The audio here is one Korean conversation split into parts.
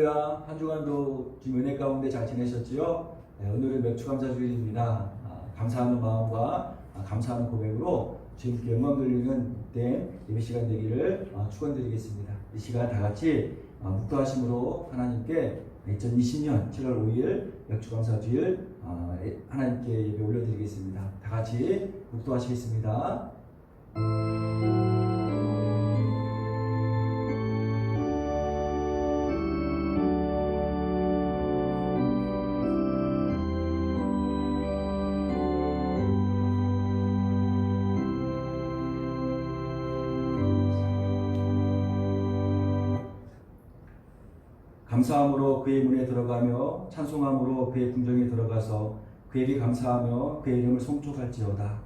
할렐루야. 한 주간도 지금 은혜 가운데 잘 지내셨지요? 네, 오늘은 맥주감사주일입니다. 감사하는 마음과 감사하는 고백으로 주님께 영광 돌리는 된 예배 시간 되기를 축원드리겠습니다. 이 시간 다 같이 묵도하심으로 하나님께 2020년 7월 5일 맥주감사주일 하나님께 예배 올려드리겠습니다. 다 같이 묵도하시겠습니다. 감사함으로 그의 문에 들어가며 찬송함으로 그의 궁정에 들어가서 그에게 감사하며 그의 이름을 송축할지어다.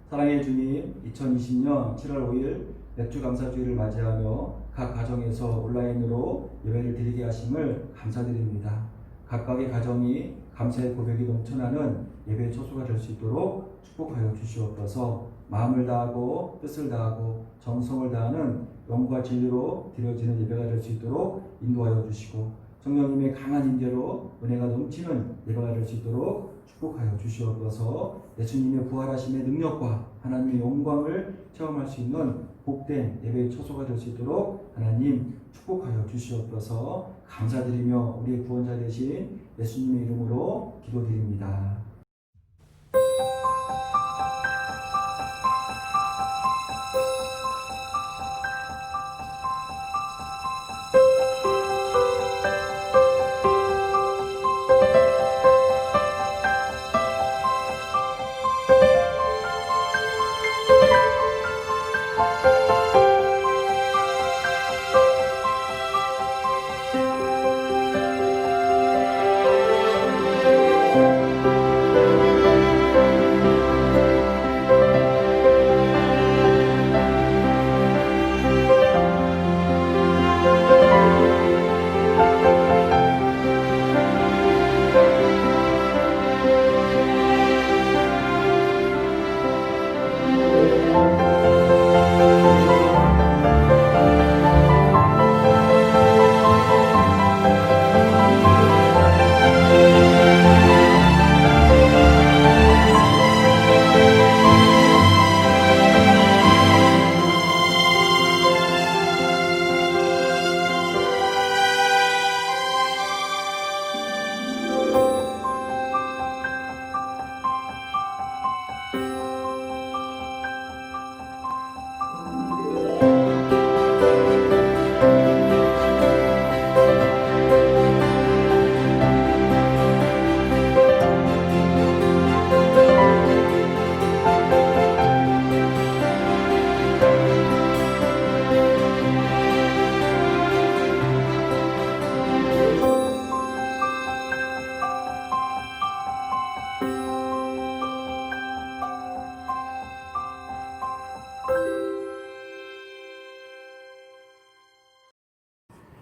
사랑의 주님, 2020년 7월 5일 맥주감사주일을 맞이하며 각 가정에서 온라인으로 예배를 드리게 하심을 감사드립니다. 각각의 가정이 감사의 고백이 넘쳐나는 예배의 초소가 될 수 있도록 축복하여 주시옵소서. 마음을 다하고 뜻을 다하고 정성을 다하는 영과 진리로 드려지는 예배가 될 수 있도록 인도하여 주시고 성령님의 강한 인재로 은혜가 넘치는 예배가 될 수 있도록 축복하여 주시옵소서. 예수님의 부활하심의 능력과 하나님의 영광을 체험할 수 있는 복된 예배의 초소가 될 수 있도록 하나님 축복하여 주시옵소서. 감사드리며 우리의 구원자 되신 예수님의 이름으로 기도드립니다.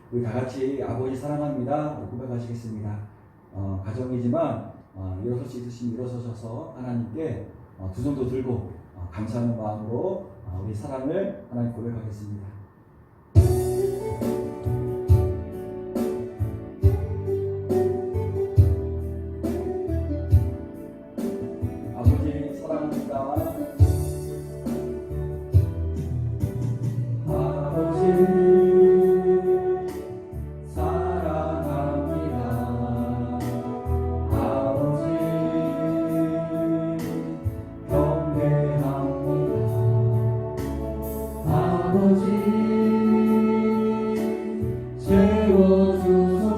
우리 다 같이 아버지 사랑합니다 고백하시겠습니다. 가정이지만 일어설 수 있으시면 일어서셔서 하나님께 두 손도 들고 감사하는 마음으로 우리 사랑을 하나님 고백하겠습니다. 아버지 사랑합니다. 아버지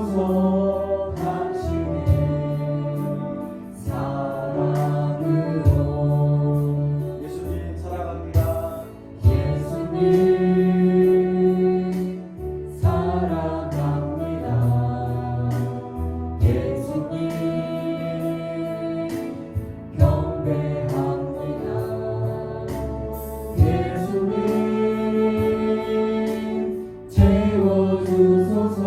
채워주소서 당신의 사랑으로. 예수님 사랑합니다. 예수님 사랑합니다. 예수님 경배합니다. 예수님 채워주소서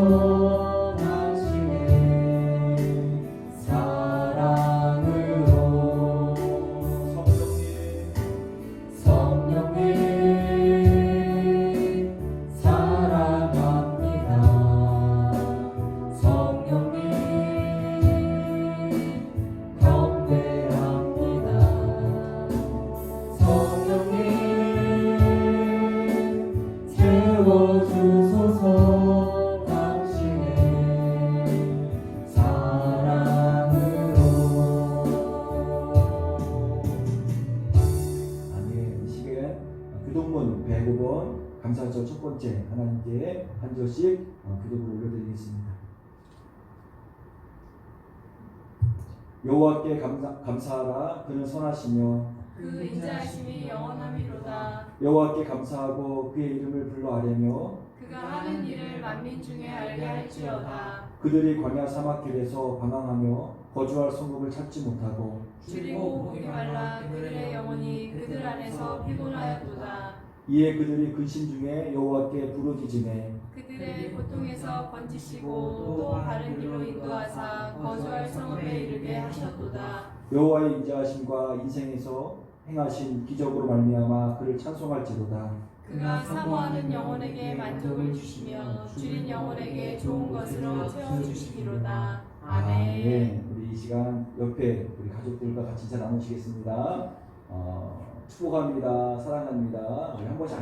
번째 하나님께 한 절씩 기도를 올려드리겠습니다. 여호와께 감사하라. 그는 선하시며 그 인자하심이 영원함이로다. 여호와께 감사하고 그의 이름을 불러아뢰며 그가 하는 일을 만민 중에 알게 할지어다. 그들이 광야 사막길에서 방황하며 거주할 성읍을 찾지 못하고 줄이고 목이 말라 그들의 영혼이 그들 안에서 피곤하였도다. 이에 그들이 근심 중에 여호와께 부르짖으매 그들의 고통에서 건지시고 또 바른 길로 인도하사 거주할 성읍에 이르게 하셨도다. 여호와의 인자하심과 인생에서 행하신 기적으로 말미암아 그를 찬송할지로다. 그가 사모하는 영혼에게 만족을 주시며 줄인 영혼에게 좋은 것으로 채워주시기로다. 아멘. 우리 이 시간 옆에 우리 가족들과 같이 인사 나누시겠습니다. 축복합니다. 사랑합니다. 우리 한 번씩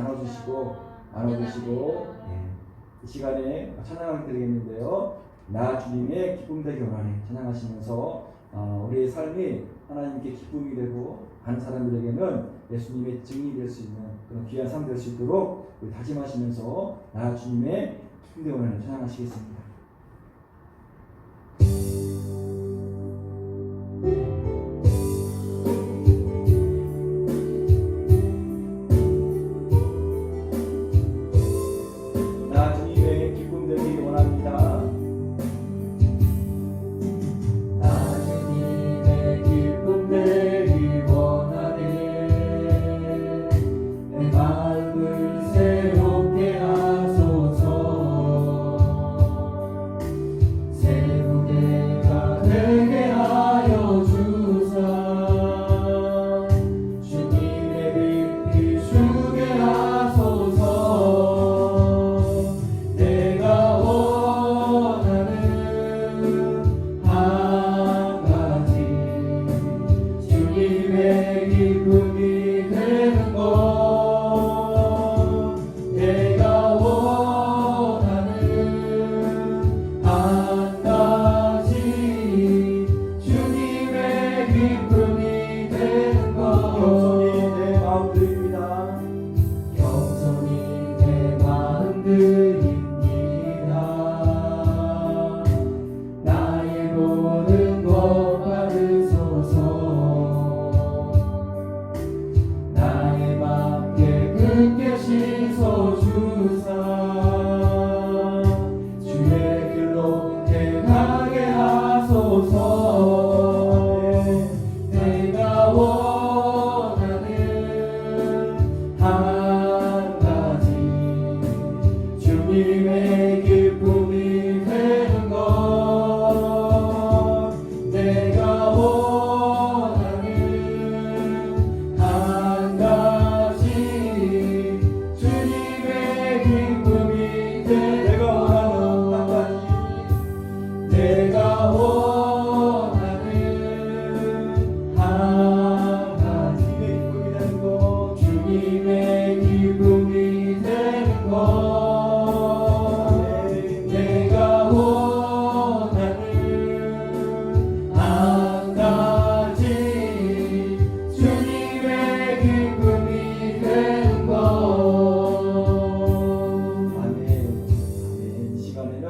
안아주시고 이 시간에 찬양을 드리겠는데요. 나 주님의 기쁨 되게 원하네 찬양하시면서 우리의 삶이 하나님께 기쁨이 되고 많은 사람들에게는 예수님의 증인이 될 수 있는 그런 귀한 삶 될 수 있도록 우리 다짐하시면서 나 주님의 기쁨 되게 원하네 찬양하시겠습니다. 나 주님의 기쁨 되기 원합니다. 나 주님의 기쁨 되기 원하네. 내 마음을 새롭게 하소서. 새 무대가 되게 하여 주사. 주님의 빛 비추게 하소서. 내가 원하는 한 가지 주님의 기쁨이 되는 것. 내가 원하는 한 가지 주님의 기쁨이 되는 것. 겸손히 내 마음 드립니다. 나의 모든 것 받으소서. 나의 맘께 굳게 씻어주사. 주의 길로 행하게 하소서. 내가 원하는 한 가지 주님의 기쁨이 되는 것. 내가 원하는 한 가지 주님의 기쁨이 되는 것. 내가 원하는 한 가지 주님의 기쁨이 되는 것. 내가 원하는 한 가지 주님의 기쁨이 되는 것. 아멘. 이 시간에는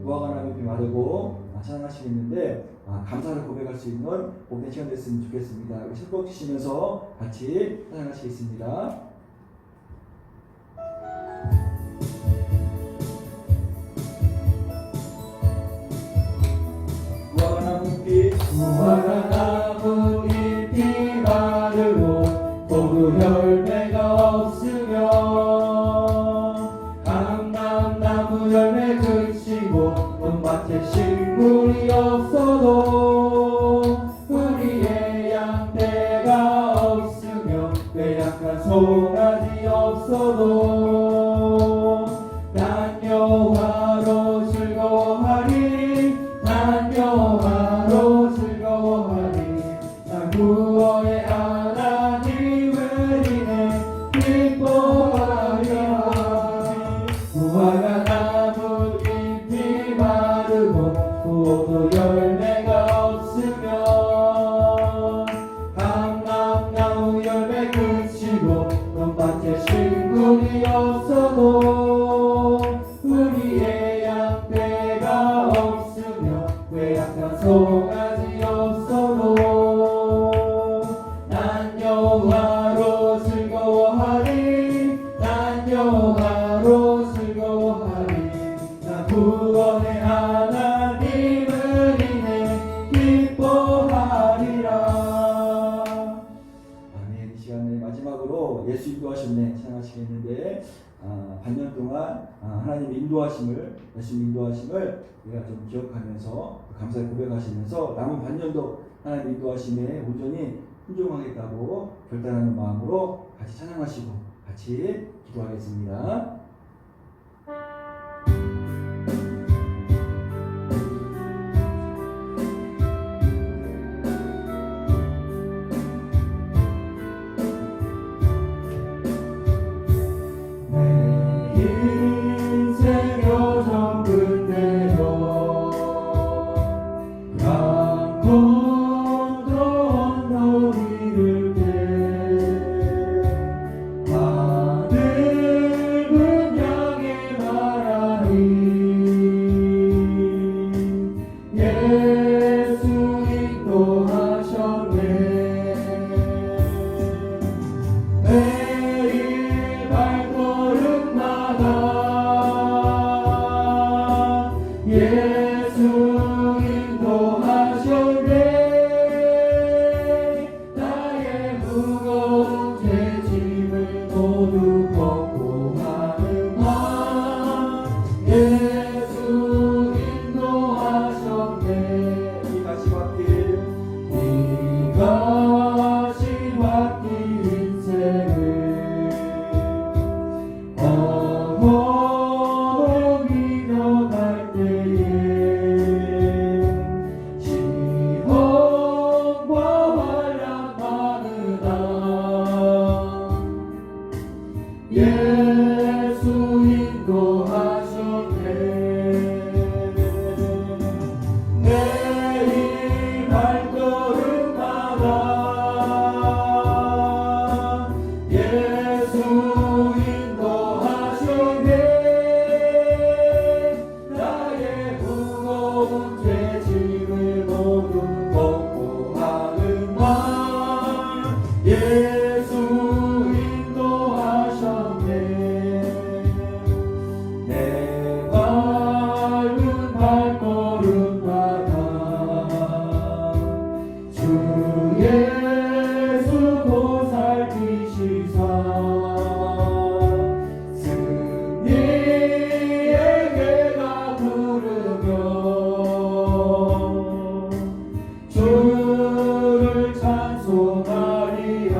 무화과 나무잎이 마르고 찬양하시겠는데 감사를 고백할 수 있는 복된 시간 됐으면 좋겠습니다. 실곡 주시면서 같이 찬양하시겠습니다. 무화과 나무잎이 마르고 포도 열매가 없으며 감람나무 열매 그치고 논밭에 식물이 없어도 우리의 양떼가 없으며 쇠약한 송아지 없어도 난 여호와로 즐거워하리. 난 여호와로 즐거워하리. 나 구원의 하나님을 인해 기뻐하리라. 무화과 나무 잎이 마르고 포도 열매가 없으며 감람나무 열매 그치고 논밭에 식물이 없어도 찬송하지 없어도 난 여호와로 즐거워하리 난 여호와로 즐거워하리 나 구원의 하나님을 인해 기뻐하리라. 아멘. 이 시간에 마지막으로 예수 인도하셨네 찬양하시겠는데 반년 동안 하나님의 인도하심을 예수님 인도하심을 우리가 좀 기억하면서 감사히 고백하시면서 남은 반년도 하나님의 인도하심에 온전히 순종하겠다고 결단하는 마음으로 같이 찬양하시고 같이 기도하겠습니다. 인생 여정 끝내고 강건도 언덕 이를 때 하늘은 향해 말하니 예수 인도하셨네. 매일 발걸음마다 예수 인도하셨네. 나의 무거운 죄짐을 모두 벗고 하는 말 예수 인도하셨네. 이 같이 받길 네가 시왔기 인생을 어머니며 갈 때에 시험과 환란 많으나 예수 인도하셨네. 매일 발걸음마다 예수 인도하셨네. 나의 무거운 죄짐을 모두 벗고 하는 말 예수 인도하셨네. 내 밟은 발걸음마다 주 예수 보살피시사 승리의 개가 부르며 주를 찬송하리라.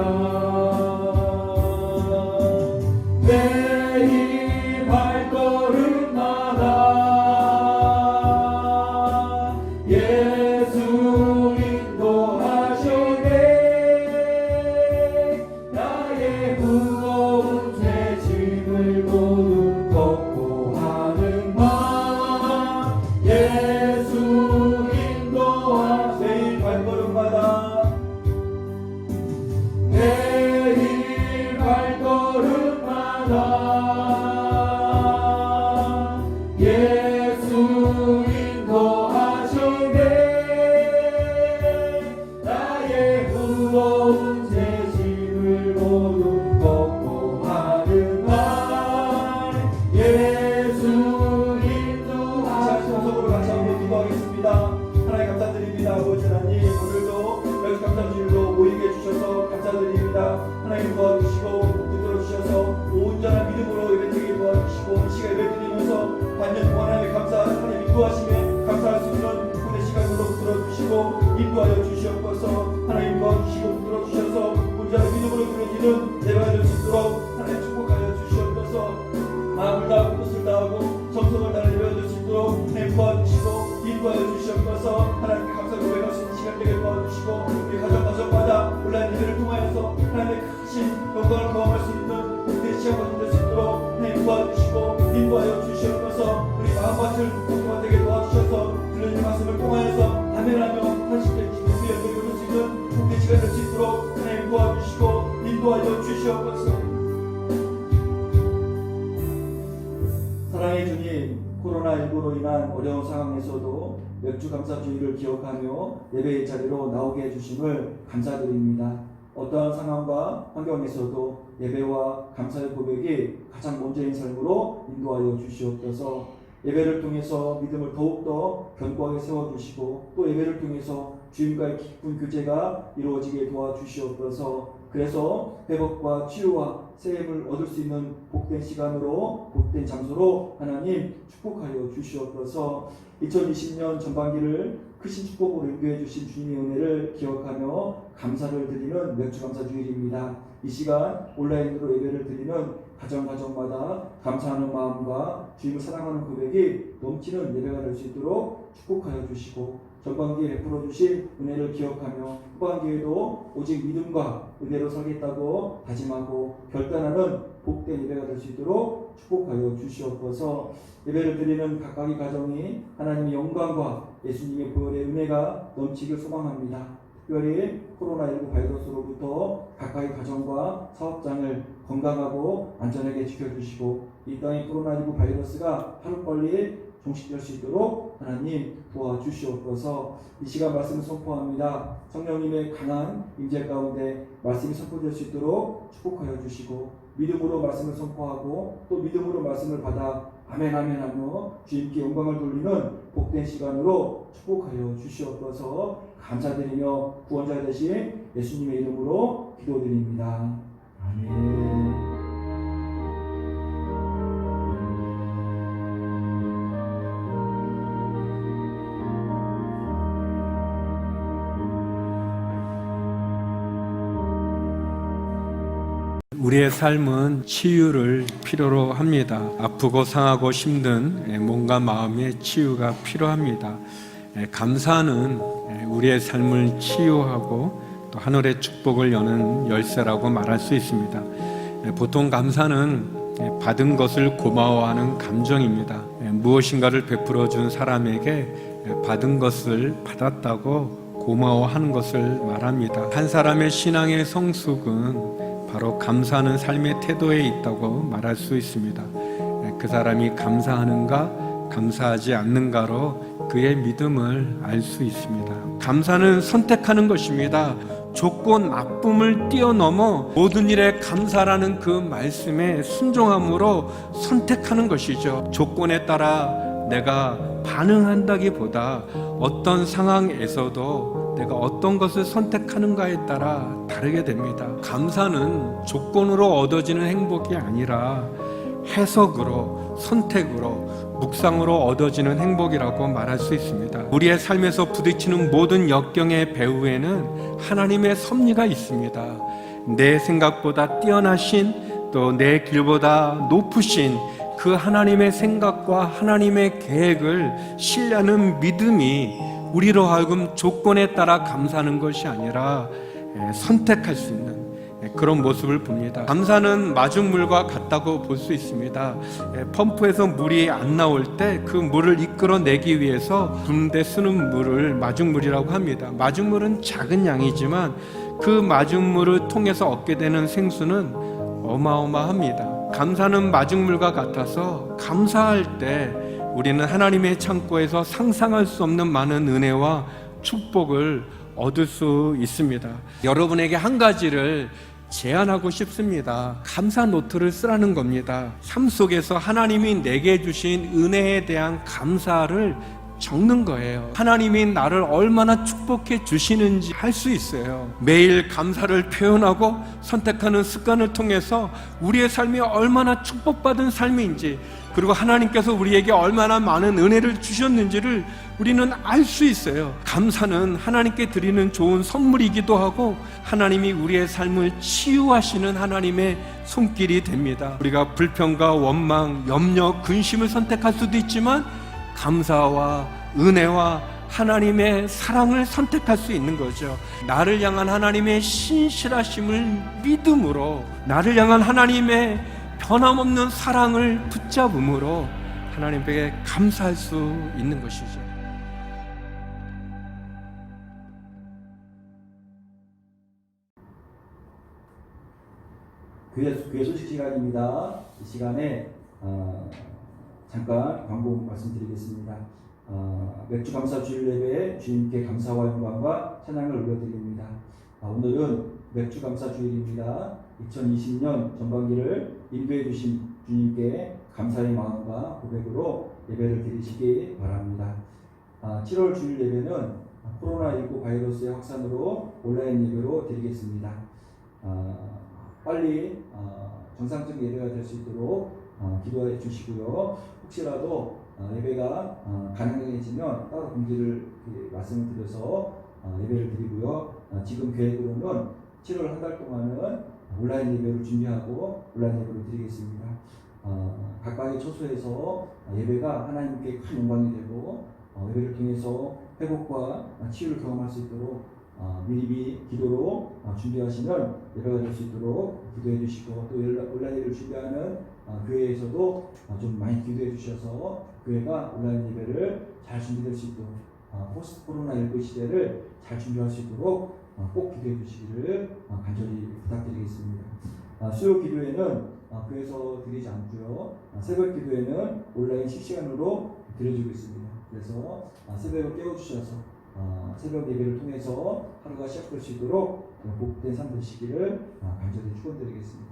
매일 발걸음마다 예수 인도하셨네. 나의 무거운 죄짐을 모두 벗고 하는 말 예수 인도하셨네. 매일 발걸음마다 매일 발걸음마다 예수 인도하셨네. 나의 무거운 죄짐을 모두 벗고 하는 말 예수 찬송으로 같이 인도하셨네. 한번 기도하겠습니다. 하나님 감사드립니다. 아버지 하나님 오늘도 여기 감사드리고 모이게 해주셔서 감사드립니다. 하나님 도와주시고 붙들어 주셔서 온전한 믿음으로 예배드리게 도와주시고 이 시간 예배드리면서 반년 동안 하나님 하나님 인도하심에 감사할 수 있는 오늘 시간으로 붙들어 주시고 인도하여 주시옵소서. 하나님 도와주시고 붙들어 주셔서 온전한 믿음으로 드려지는 예배가 될 수 있도록 하나님 축복하여 주시옵소서. 마음을 다하고 뜻을 다하고 정성을 다하는 예배가 될 수 있도록 하나님 도와주시고 인도하여 주시옵소서. 하나님께 감사 고백할 수 있는 시간 되게 도와주시고 우리 가정마다 온라인 예배를 통하여서 하나님의 크신 영광을 경험할 수 있는 우리 시간이 될 수 있도록 하나님 도와주시고 인도하여 주시옵소서. 우리 마음밭을 공동화 되게 도와주셔서 들리는 말씀을 통하여서 아멘하며 한식된 기도의 열매를 얻을 수 있는 우리 시간이 될 수 있도록 하나님 도와주시고 인도하여 주시옵소서. 사랑의 주님, 코로나19 코로나19로 인한 어려운 상황에서도 맥주 감사주의를 기억하며 예배의 자리로 나오게 해주심을 감사드립니다. 어떠한 상황과 환경에서도 예배와 감사의 고백이 가장 먼저인 삶으로 인도하여 주시옵소서. 예배를 통해서 믿음을 더욱더 견고하게 세워주시고 또 예배를 통해서 주님과의 깊은 교제가 이루어지게 도와주시옵소서. 그래서 회복과 치유와 새힘을 얻을 수 있는 복된 시간으로 복된 장소로 하나님 축복하여 주시옵소서. 2020년 전반기를 크신 축복으로 인도해 주신 주님의 은혜를 기억하며 감사를 드리는 맥주감사주일입니다. 이 시간 온라인으로 예배를 드리는 가정마다 감사하는 마음과 주님을 사랑하는 고백이 넘치는 예배가 될 수 있도록 축복하여 주시고 전반기에 베풀어 주신 은혜를 기억하며 후반기에도 오직 믿음과 은혜로 서겠다고 다짐하고 결단하는 복된 예배가 될 수 있도록 축복하여 주시옵소서. 예배를 드리는 각각의 가정이 하나님의 영광과 예수님의 보혈의 은혜가 넘치길 소망합니다. 특별히 코로나19 바이러스로부터 각각의 가정과 사업장을 건강하고 안전하게 지켜주시고 이 땅의 코로나19 바이러스가 하루빨리 종식될 수 있도록 하나님 도와주시옵소서. 이 시간 말씀을 선포합니다. 성령님의 강한 임재 가운데 말씀이 선포될 수 있도록 축복하여 주시고 믿음으로 말씀을 선포하고 또 믿음으로 말씀을 받아 아멘 아멘 하며 주님께 영광을 돌리는 복된 시간으로 축복하여 주시옵소서. 감사드리며 구원자 되신 예수님의 이름으로 기도드립니다. 아멘. 우리의 삶은 치유를 필요로 합니다. 아프고 상하고 힘든 몸과 마음의 치유가 필요합니다. 감사는 우리의 삶을 치유하고 또 하늘의 축복을 여는 열쇠라고 말할 수 있습니다. 보통 감사는 받은 것을 고마워하는 감정입니다. 무엇인가를 베풀어 준 사람에게 받은 것을 받았다고 고마워하는 것을 말합니다. 한 사람의 신앙의 성숙은 바로 감사하는 삶의 태도에 있다고 말할 수 있습니다. 그 사람이 감사하는가 감사하지 않는가로 그의 믿음을 알 수 있습니다. 감사는 선택하는 것입니다. 조건 나쁨을 뛰어넘어 모든 일에 감사라는 그 말씀에 순종함으로 선택하는 것이죠. 조건에 따라 내가 반응한다기보다 어떤 상황에서도 내가 어떤 것을 선택하는가에 따라 다르게 됩니다. 감사는 조건으로 얻어지는 행복이 아니라 해석으로, 선택으로, 묵상으로 얻어지는 행복이라고 말할 수 있습니다. 우리의 삶에서 부딪히는 모든 역경의 배후에는 하나님의 섭리가 있습니다. 내 생각보다 뛰어나신 또 내 길보다 높으신 그 하나님의 생각과 하나님의 계획을 신뢰하는 믿음이 우리로 하여금 조건에 따라 감사하는 것이 아니라 선택할 수 있는 그런 모습을 봅니다. 감사는 마중물과 같다고 볼 수 있습니다. 펌프에서 물이 안 나올 때 그 물을 이끌어내기 위해서 부는데 쓰는 물을 마중물이라고 합니다. 마중물은 작은 양이지만 그 마중물을 통해서 얻게 되는 생수는 어마어마합니다. 감사는 마중물과 같아서 감사할 때 우리는 하나님의 창고에서 상상할 수 없는 많은 은혜와 축복을 얻을 수 있습니다. 여러분에게 한 가지를 제안하고 싶습니다. 감사 노트를 쓰라는 겁니다. 삶 속에서 하나님이 내게 주신 은혜에 대한 감사를 적는 거예요. 하나님이 나를 얼마나 축복해 주시는지 할 수 있어요. 매일 감사를 표현하고 선택하는 습관을 통해서 우리의 삶이 얼마나 축복받은 삶인지, 그리고 하나님께서 우리에게 얼마나 많은 은혜를 주셨는지를 우리는 알 수 있어요. 감사는 하나님께 드리는 좋은 선물이기도 하고 하나님이 우리의 삶을 치유하시는 하나님의 손길이 됩니다. 우리가 불평과 원망, 염려, 근심을 선택할 수도 있지만 감사와 은혜와 하나님의 사랑을 선택할 수 있는 거죠. 나를 향한 하나님의 신실하심을 믿음으로, 나를 향한 하나님의 변함없는 사랑을 붙잡음으로 하나님께 감사할 수 있는 것이죠. 교회 소식 시간입니다. 이 시간에 잠깐 광고 말씀드리겠습니다. 맥주 감사 주일 예배에 주님께 감사와 영광과 찬양을 올려드립니다. 오늘은 맥주 감사 주일입니다. 2020년 전반기를 인도해 주신 주님께 감사의 마음과 고백으로 예배를 드리시기 바랍니다. 7월 주일 예배는 코로나19 바이러스의 확산으로 온라인 예배로 드리겠습니다. 빨리 정상적인 예배가 될 수 있도록 기도해 주시고요. 혹시라도 예배가 가능해지면 따로 공지를 말씀을 드려서 예배를 드리고요. 지금 계획으로는 7월 한 달 동안은 온라인 예배를 준비하고 온라인 예배를 드리겠습니다. 각각의 처소에서 예배가 하나님께 큰 영광이 되고 예배를 통해서 회복과 치유를 경험할 수 있도록 미리 기도로 준비하시면 예배가 될 수 있도록 기도해 주시고, 또 온라인 예배를 준비하는 교회에서도 좀 많이 기도해 주셔서 교회가 온라인 예배를 잘 준비될 수 있도록 포스트 코로나19 시대를 잘 준비할 수 있도록 꼭 기도해 주시기를 간절히 부탁드리겠습니다. 수요 기도회는 교회에서 드리지 않고요. 새벽 기도회는 온라인 실시간으로 드려주고 있습니다. 그래서 새벽을 깨워주셔서 새벽 예배를 통해서 하루가 시작될 수 있도록 복된 삶 되시기를 간절히 축원드리겠습니다.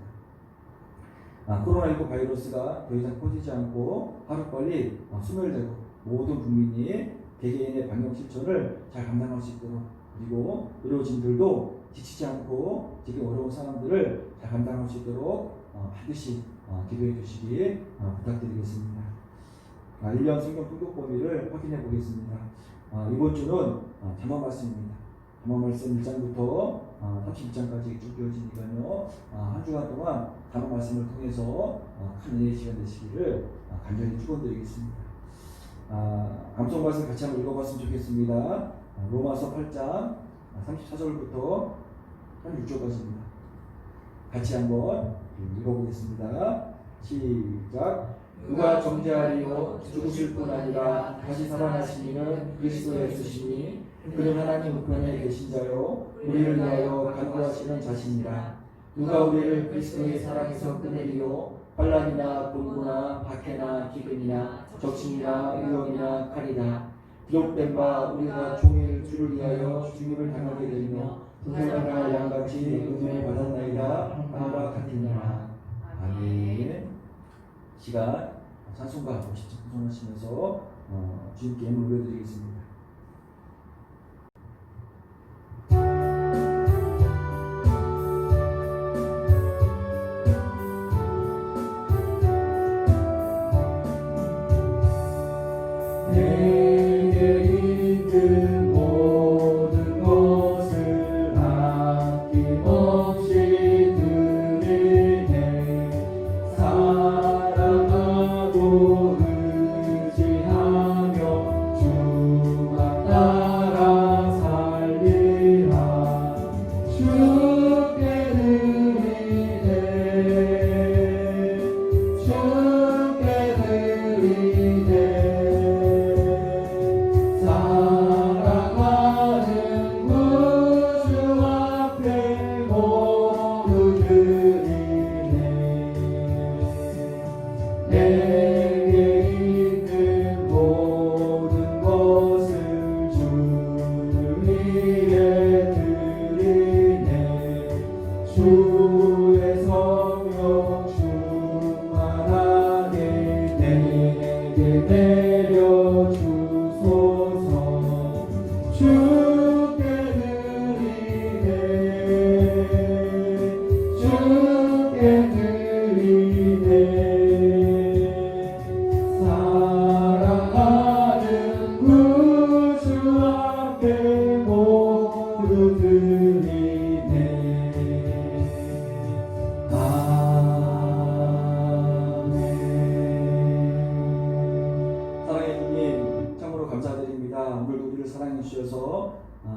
코로나19 바이러스가 더 이상 퍼지지 않고 하루빨리 소멸되고 모든 국민이 개개인의 방역 실천을 잘 감당할 수 있도록, 그리고 의료진들도 지치지 않고 지금 어려운 사람들을 잘 감당할 수 있도록 반드시 기도해 주시기 부탁드리겠습니다. 1년 성경 통독 범위를 확인해 보겠습니다. 이번 주는 잠언 말씀입니다. 잠언 말씀 1장부터 32장까지 쭉 이어지니까요. 한 주간 동안 잠언 말씀을 통해서 큰 은혜의 시간 되시기를 간절히 축원드리겠습니다. 감성 말씀 같이 한번 읽어봤으면 좋겠습니다. 로마서 8장 34절부터 36절까지입니다. 같이 한번 읽어보겠습니다. 시작. 누가 정죄하리요 죽으실 뿐 아니라 다시 살아나신 이는 그리스도 예수시니 그는 하나님 우편에 계신 자요 우리를 위하여 간구하시는 자신이라. 누가 우리를 그리스도의 사랑에서 끊으리요 환난이나 곤고나 박해나 기근이나 적신이나 위험이나 칼이나. 기록된 바 우리가 종일 주를 위하여 죽임을 당하게 되며 분명한 양같이 은혜를 받았나이다 함과 같으니라. 아멘. 시간 찬송가 찬송하시면서 주님께 예물 올려드리겠습니다. 내게 있는 모든 것을 아낌없이 드리네. 사랑하고 의지하며 주만 따라 살리라. 주께 드리네. 주께 드리네. 사랑하는 구주 앞에 모두 드리네. 내게 있는 모든 것을 주 위에 드리네. 주의 성령 충만하게 내게 내려 주소서. 주께 드리네. 주께 드리네. 사랑하는 구주 앞에 모두 드리네. 아멘. 사랑의 주님, 참으로 감사드립니다. 오늘도 우리를 사랑해 주셔서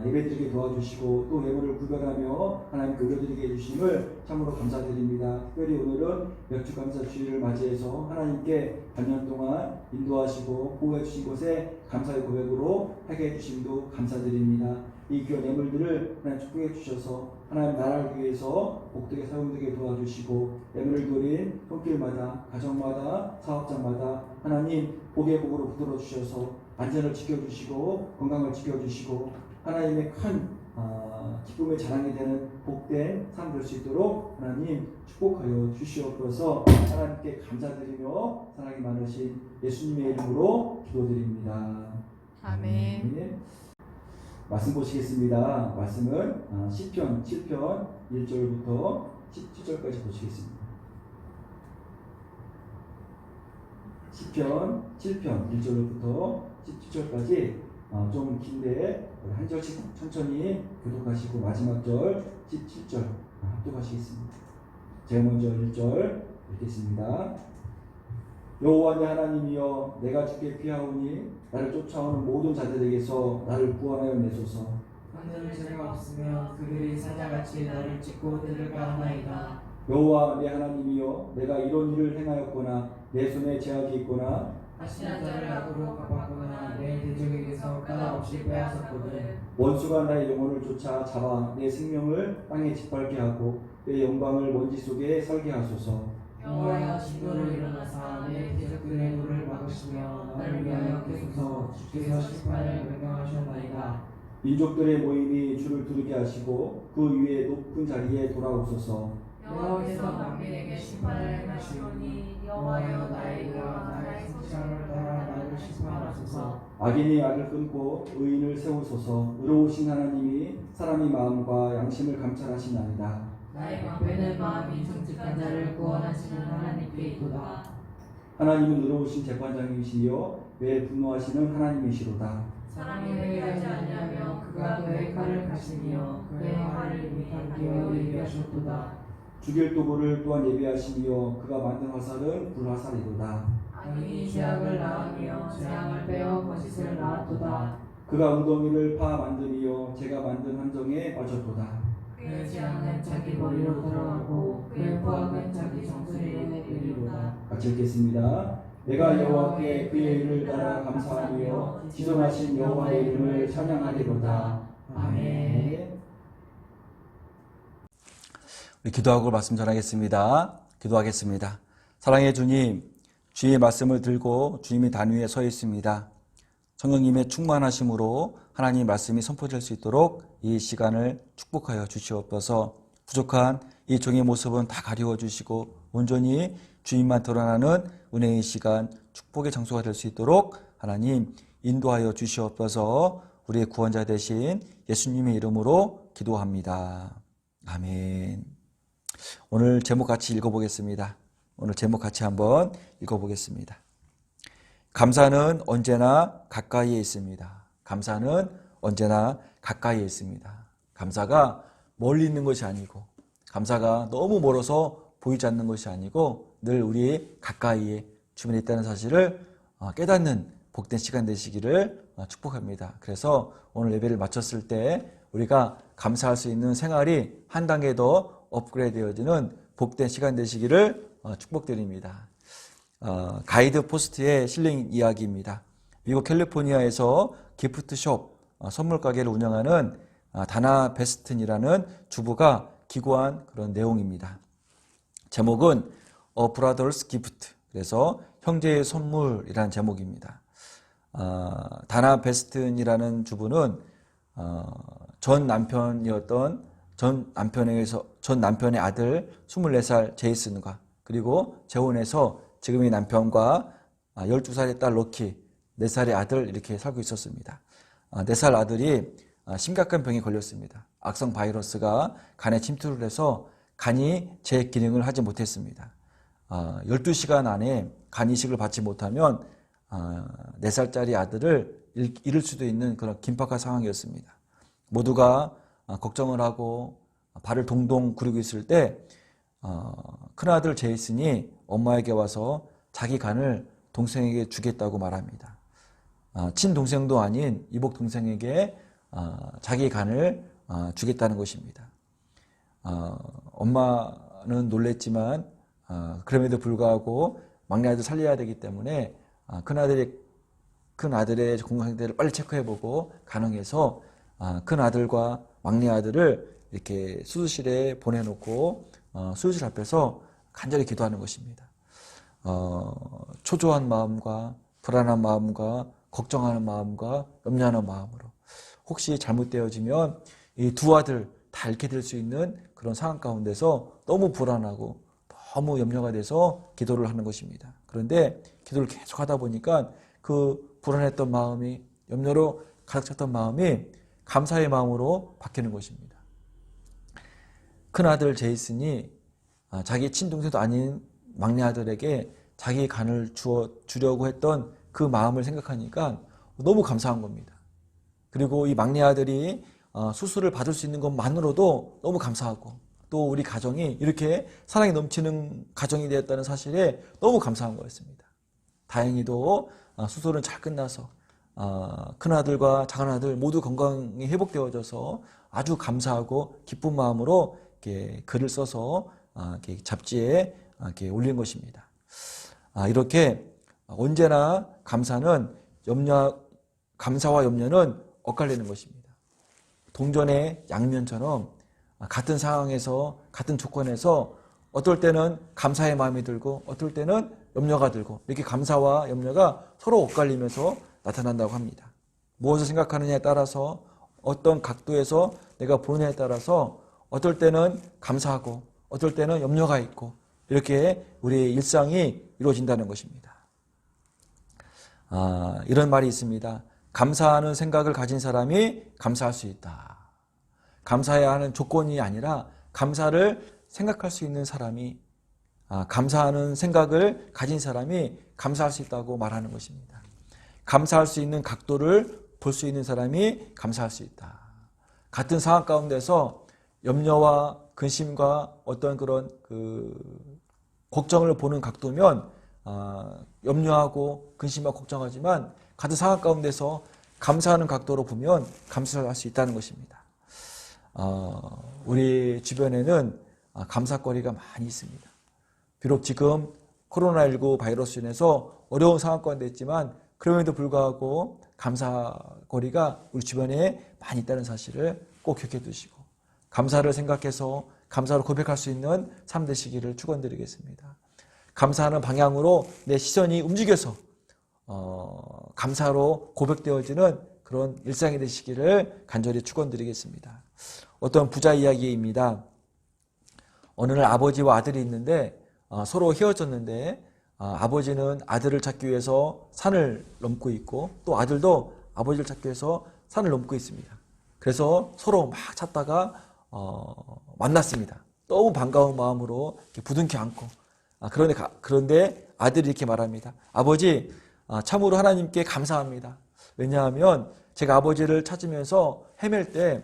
예배드리게 도와주시고 또 예물을 구별하며 하나님께 올려드리게 해주심을 참으로 감사드립니다. 특별히 오늘은 맥주 감사 주일을 맞이해서 하나님께 반년 동안 인도하시고 보호해 주신 곳에 감사의 고백으로 하게 해주심도 감사드립니다. 이 귀한 예물들을 하나님 축복해 주셔서 하나님 나라를 위해서 복되게 사용되게 도와주시고 예물을 드린 손길마다 가정마다 사업장마다 하나님 복의 복으로 붙들어 주셔서 안전을 지켜주시고 건강을 지켜주시고 하나님의 큰 기쁨의 자랑이 되는 복된 삶 될 수 있도록 하나님 축복하여 주시옵소서. 하나님께 감사드리며 사랑이 많으신 예수님의 이름으로 기도드립니다. 아멘. 말씀 보시겠습니다. 말씀은 시편 7편 1절부터 17절까지 보시겠습니다. 시편 7편 1절부터 17절까지 좀 긴데 한 절씩 천천히 교독하시고 마지막 절 17절 합독하시겠습니다. 제가 먼저 1절 읽겠습니다. 여호와 내 하나님이여 내가 주께 피하오니 나를 쫓아오는 모든 자들에게서 나를 구원하여 내소서. 하늘을 죄가 없으며 그들이 사자같이 나를 찢고 뜯을까 하나이다. 여호와 내 하나님이여 내가 이런 일을 행하였거나 내 손에 제약이 있거나 하시는 자를 악으로 갚았거나 내 대적에게서 까닭없이 빼앗았거든. 원수가 나의 영혼을 쫓아 잡아 내 생명을 땅에 짓밟게 하고 내 영광을 먼지 속에 살게 하소서. 여호와여 진노를 일어나사 내 대적들의 노를 막으시며 나를 위하여 계소서. 주께서 심판을 명령하셨나이다. 민족들의 모임이 주를 두르게 하시고 그 위에 높은 자리에 돌아오소서. 여호와께서 만민에게 심판을 행하시오니 여호와여 나의 이와 나의 성실함을 따라 나를 심판하소서. 악인이 악을 끊고 의인을 세우소서. 의로우신 하나님이 사람의 마음과 양심을 감찰하시나이다. 나의 방패는 마음이 정직한 자를 구원하시는 하나님께 있도다. 하나님은 의로우신 재판장이시여 왜 분노하시는 하나님이시로다. 사람이 회개하지 아니하며 그가 그의 칼을 가시며 그의 화를 이미 당기어 예비하셨도다. 죽일 도구를 또한 예비하시며 그가 만든 화살은 불화살이로다. 악인이 죄악을 낳으며 재앙을 빼어 거짓을 낳았도다. 그가 웅덩이를 파 만드며 제가 만든 함정에 빠졌도다. 그의 재앙은 자기 머리로 들어가고 그의 포악은 자기 정수리로 이르리로다. 같이 읽겠습니다. 내가 여호와께 그의 일을 따라 감사하며 지존하신 여호와의 이름을 찬양하리로다. 아멘. 우리 기도하고 말씀 전하겠습니다. 기도하겠습니다. 사랑의 주님, 주의 말씀을 들고 주님의 단 위에 서 있습니다. 성령님의 충만하심으로 하나님의 말씀이 선포될 수 있도록 이 시간을 축복하여 주시옵소서. 부족한 이 종의 모습은 다 가리워 주시고 온전히 주님만 드러나는 은혜의 시간, 축복의 장소가 될 수 있도록 하나님 인도하여 주시옵소서. 우리의 구원자 되신 예수님의 이름으로 기도합니다. 아멘. 오늘 제목 같이 읽어보겠습니다. 오늘 제목 같이 한번 읽어보겠습니다. 감사는 언제나 가까이에 있습니다. 감사는 언제나 가까이에 있습니다. 감사가 멀리 있는 것이 아니고 감사가 너무 멀어서 보이지 않는 것이 아니고 늘 우리 가까이에 주변에 있다는 사실을 깨닫는 복된 시간 되시기를 축복합니다. 그래서 오늘 예배를 마쳤을 때 우리가 감사할 수 있는 생활이 한 단계 더 업그레이드 되어지는 복된 시간 되시기를 축복드립니다. 가이드 포스트에 실린 이야기입니다. 미국 캘리포니아에서 기프트숍 선물 가게를 운영하는 다나 베스튼이라는 주부가 기고한 그런 내용입니다. 제목은 A Brother's Gift, 그래서 형제의 선물이라는 제목입니다. 다나 베스튼이라는 주부는 전 남편의 아들 24살 제이슨과 그리고 재혼해서 지금의 남편과 12살의 딸 로키, 4살의 아들 이렇게 살고 있었습니다. 4살 아들이 심각한 병에 걸렸습니다. 악성 바이러스가 간에 침투를 해서 간이 제 기능을 하지 못했습니다. 12시간 안에 간 이식을 받지 못하면 4살짜리 아들을 잃을 수도 있는 그런 긴박한 상황이었습니다. 모두가 걱정을 하고 발을 동동 구르고 있을 때 큰아들 제이슨이 엄마에게 와서 자기 간을 동생에게 주겠다고 말합니다. 친동생도 아닌 이복 동생에게 자기 간을 주겠다는 것입니다. 엄마는 놀랬지만 그럼에도 불구하고 막내 아들 살려야 되기 때문에 큰 아들의 건강 상태를 빨리 체크해보고 가능해서 큰 아들과 막내 아들을 이렇게 수술실에 보내놓고 수술실 앞에서 간절히 기도하는 것입니다. 초조한 마음과 불안한 마음과 걱정하는 마음과 염려하는 마음으로 혹시 잘못되어지면 이 두 아들 다 잃게 될 수 있는 그런 상황 가운데서 너무 불안하고 너무 염려가 돼서 기도를 하는 것입니다. 그런데 기도를 계속 하다 보니까 그 불안했던 마음이 염려로 가득 찼던 마음이 감사의 마음으로 바뀌는 것입니다. 큰아들 제이슨이 자기 친동생도 아닌 막내 아들에게 자기 간을 주려고 했던 그 마음을 생각하니까 너무 감사한 겁니다. 그리고 이 막내 아들이 수술을 받을 수 있는 것만으로도 너무 감사하고 또 우리 가정이 이렇게 사랑이 넘치는 가정이 되었다는 사실에 너무 감사한 거였습니다. 다행히도 수술은 잘 끝나서 큰아들과 작은아들 모두 건강이 회복되어져서 아주 감사하고 기쁜 마음으로 이렇게 글을 써서 이렇게 잡지에 이렇게 올린 것입니다. 이렇게 언제나 감사와 염려는 엇갈리는 것입니다. 동전의 양면처럼 같은 상황에서 같은 조건에서 어떨 때는 감사의 마음이 들고 어떨 때는 염려가 들고 이렇게 감사와 염려가 서로 엇갈리면서 나타난다고 합니다. 무엇을 생각하느냐에 따라서 어떤 각도에서 내가 보느냐에 따라서 어떨 때는 감사하고 어떨 때는 염려가 있고 이렇게 우리의 일상이 이루어진다는 것입니다. 이런 말이 있습니다. 감사하는 생각을 가진 사람이 감사할 수 있다. 감사해야 하는 조건이 아니라 감사를 생각할 수 있는 사람이 감사하는 생각을 가진 사람이 감사할 수 있다고 말하는 것입니다. 감사할 수 있는 각도를 볼 수 있는 사람이 감사할 수 있다. 같은 상황 가운데서 염려와 근심과 어떤 그런 걱정을 보는 각도면 염려하고 근심하고 걱정하지만 같은 상황 가운데서 감사하는 각도로 보면 감사할 수 있다는 것입니다. 우리 주변에는 감사거리가 많이 있습니다. 비록 지금 코로나19 바이러스 인해서 어려운 상황 가운데 있지만 그럼에도 불구하고 감사거리가 우리 주변에 많이 있다는 사실을 꼭 기억해 두시고 감사를 생각해서 감사를 고백할 수 있는 삶 되시기를 축원드리겠습니다. 감사하는 방향으로 내 시선이 움직여서 감사로 고백되어지는 그런 일상이 되시기를 간절히 축원드리겠습니다. 어떤 부자 이야기입니다. 어느 날 아버지와 아들이 있는데 서로 헤어졌는데 아버지는 아들을 찾기 위해서 산을 넘고 있고 또 아들도 아버지를 찾기 위해서 산을 넘고 있습니다. 그래서 서로 막 찾다가 만났습니다. 너무 반가운 마음으로 이렇게 부둥켜 안고 그런데 아들이 이렇게 말합니다. 아버지, 참으로 하나님께 감사합니다. 왜냐하면 제가 아버지를 찾으면서 헤맬 때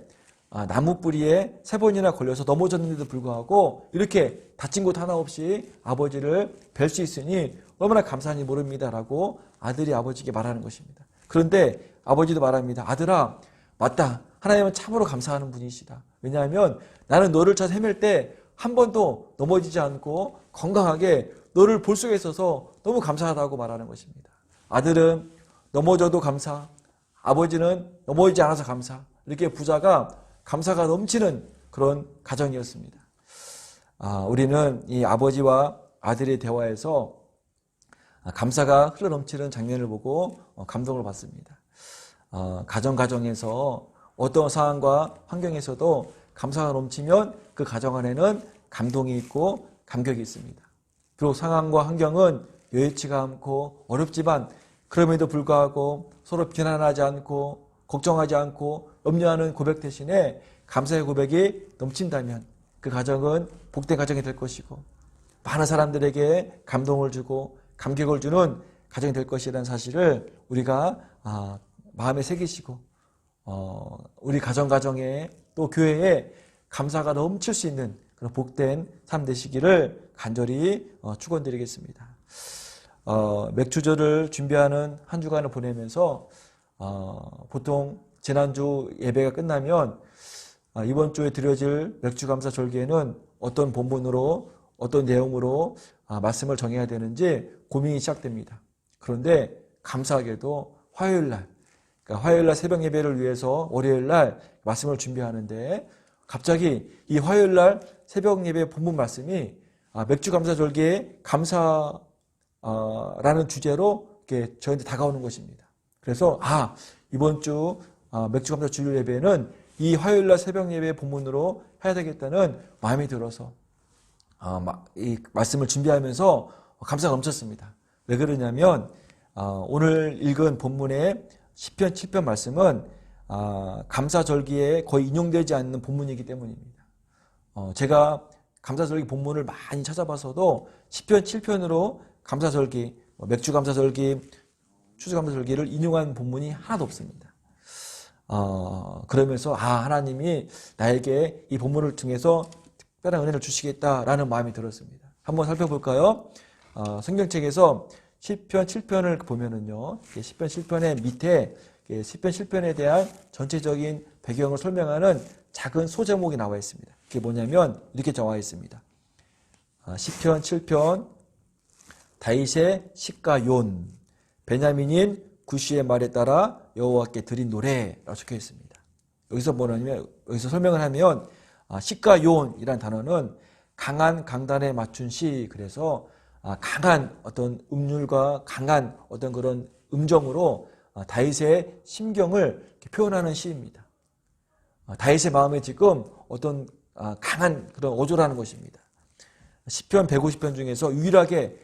나무 뿌리에 3번이나 걸려서 넘어졌는데도 불구하고 이렇게 다친 곳 하나 없이 아버지를 뵐 수 있으니 얼마나 감사한지 모릅니다라고 아들이 아버지에게 말하는 것입니다. 그런데 아버지도 말합니다. 아들아, 맞다. 하나님은 참으로 감사하는 분이시다. 왜냐하면 나는 너를 찾아 헤맬 때 한 번도 넘어지지 않고 건강하게 너를 볼 수가 있어서 너무 감사하다고 말하는 것입니다. 아들은 넘어져도 감사, 아버지는 넘어지지 않아서 감사. 이렇게 부자가 감사가 넘치는 그런 가정이었습니다. 우리는 이 아버지와 아들의 대화에서 감사가 흘러넘치는 장면을 보고 감동을 받습니다. 가정에서 어떤 상황과 환경에서도 감사가 넘치면 그 가정 안에는 감동이 있고 감격이 있습니다. 비록 상황과 환경은 여의치가 않고 어렵지만 그럼에도 불구하고 서로 비난하지 않고 걱정하지 않고 염려하는 고백 대신에 감사의 고백이 넘친다면 그 가정은 복된 가정이 될 것이고 많은 사람들에게 감동을 주고 감격을 주는 가정이 될 것이라는 사실을 우리가 마음에 새기시고 우리 가정에 또 교회에 감사가 넘칠 수 있는 그런 복된 삶 되시기를 간절히 축원드리겠습니다. 맥주절을 준비하는 한 주간을 보내면서 보통 지난주 예배가 끝나면 이번 주에 드려질 맥주감사 절기에는 어떤 본문으로 어떤 내용으로 말씀을 정해야 되는지 고민이 시작됩니다. 그런데 감사하게도 화요일날, 그러니까 화요일날 새벽 예배를 위해서 월요일날 말씀을 준비하는데 갑자기 이 화요일날 새벽 예배 본문 말씀이 맥주감사절기에 감사라는 주제로 이렇게 저희한테 다가오는 것입니다. 그래서 이번 주 맥주감사 주일 예배는 이 화요일날 새벽 예배 본문으로 해야 되겠다는 마음이 들어서 이 말씀을 준비하면서 감사가 넘쳤습니다. 왜 그러냐면 오늘 읽은 본문의 시편 7편 말씀은 감사절기에 거의 인용되지 않는 본문이기 때문입니다. 제가 감사절기 본문을 많이 찾아봐서도 시편 7편으로 감사절기, 맥주감사절기, 추수감사절기를 인용한 본문이 하나도 없습니다. 그러면서 하나님이 나에게 이 본문을 통해서 특별한 은혜를 주시겠다라는 마음이 들었습니다. 한번 살펴볼까요? 성경책에서 시편 7편을 보면은요, 시편 7편의 밑에 시편 7편에 대한 전체적인 배경을 설명하는 작은 소제목이 나와 있습니다. 그게 뭐냐면 이렇게 나와 있습니다. 시편 7편 다윗의 시가 욘 베냐민인 구시의 말에 따라 여호와께 드린 노래라고 적혀 있습니다. 여기서 뭐냐면 여기서 설명을 하면 시가 욘이라는 단어는 강한 강단에 맞춘 시, 그래서 강한 어떤 음률과 강한 어떤 그런 음정으로 다윗의 심경을 표현하는 시입니다. 다윗의 마음에 지금 어떤 강한 그런 어조라는 것입니다. 시편 150편 중에서 유일하게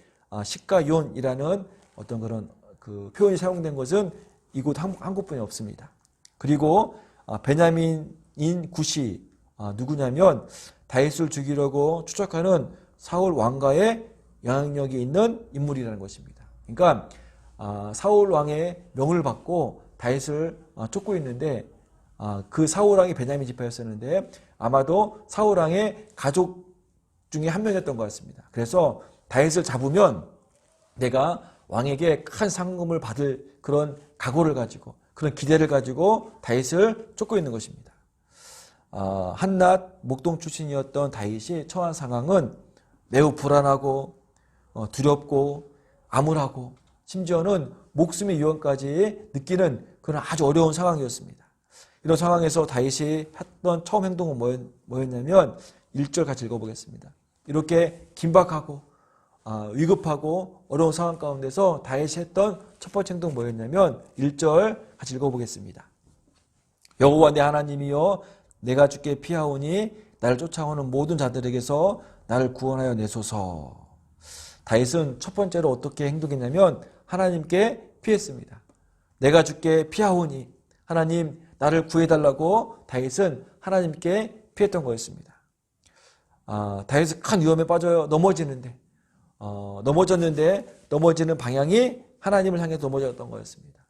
시가 욘이라는 어떤 그런 그 표현이 사용된 것은 이곳 한 곳뿐이 없습니다. 그리고 베냐민인 구시 누구냐면 다윗을 죽이려고 추적하는 사울 왕가의 영향력이 있는 인물이라는 것입니다. 그러니까 사울 왕의 명을 받고 다윗을 쫓고 있는데 그 사울 왕이 베냐민 지파였었는데 아마도 사울 왕의 가족 중에 한 명이었던 것 같습니다. 그래서 다윗을 잡으면 내가 왕에게 큰 상금을 받을 그런 각오를 가지고 그런 기대를 가지고 다윗을 쫓고 있는 것입니다. 한낱 목동 출신이었던 다윗이 처한 상황은 매우 불안하고 두렵고 암울하고 심지어는 목숨의 위험까지 느끼는 그런 아주 어려운 상황이었습니다. 이런 상황에서 다윗이 했던 처음 행동은 뭐였냐면 1절 같이 읽어보겠습니다. 이렇게 긴박하고 위급하고 어려운 상황 가운데서 다윗이 했던 첫 번째 행동은 뭐였냐면 1절 같이 읽어보겠습니다. 여호와 내 하나님이여 내가 주께 피하오니 나를 쫓아오는 모든 자들에게서 나를 구원하여 내소서. 다윗은 첫 번째로 어떻게 행동했냐면 하나님께 피했습니다. 내가 주께 피하오니 하나님 나를 구해달라고 다윗은 하나님께 피했던 거였습니다. 다윗은 큰 위험에 빠져 넘어졌는데 넘어지는 방향이 하나님을 향해 넘어졌던 거였습니다.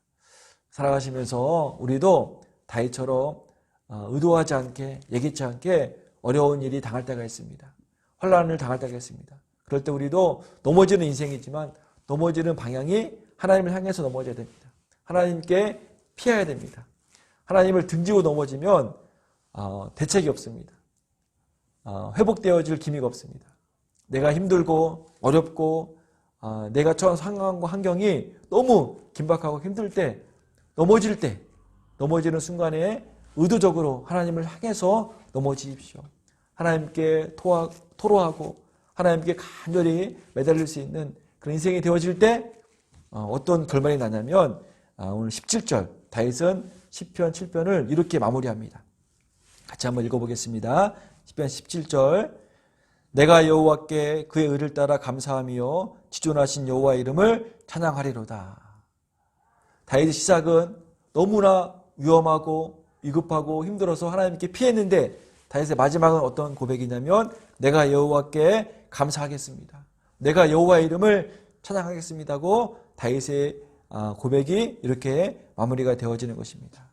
살아가시면서 우리도 다윗처럼 의도하지 않게 예기치 않게 어려운 일이 당할 때가 있습니다. 환난을 당할 때가 있습니다. 그럴 때 우리도 넘어지는 인생이지만 넘어지는 방향이 하나님을 향해서 넘어져야 됩니다. 하나님께 피해야 됩니다. 하나님을 등지고 넘어지면 대책이 없습니다. 회복되어질 기미가 없습니다. 내가 힘들고 어렵고 내가 처한 상황과 환경이 너무 긴박하고 힘들 때 넘어지는 순간에 의도적으로 하나님을 향해서 넘어지십시오. 하나님께 토로하고 하나님께 간절히 매달릴 수 있는 그런 인생이 되어질 때 어떤 결말이 나냐면 오늘 17절 다윗은 시편 7편을 이렇게 마무리합니다. 같이 한번 읽어보겠습니다. 시편 17절 내가 여호와께 그의 의를 따라 감사하며 지존하신 여호와의 이름을 찬양하리로다. 다윗의 시작은 너무나 위험하고 위급하고 힘들어서 하나님께 피했는데 다윗의 마지막은 어떤 고백이냐면 내가 여호와께 감사하겠습니다. 내가 여호와의 이름을 찬양하겠습니다고 다윗의 고백이 이렇게 마무리가 되어지는 것입니다.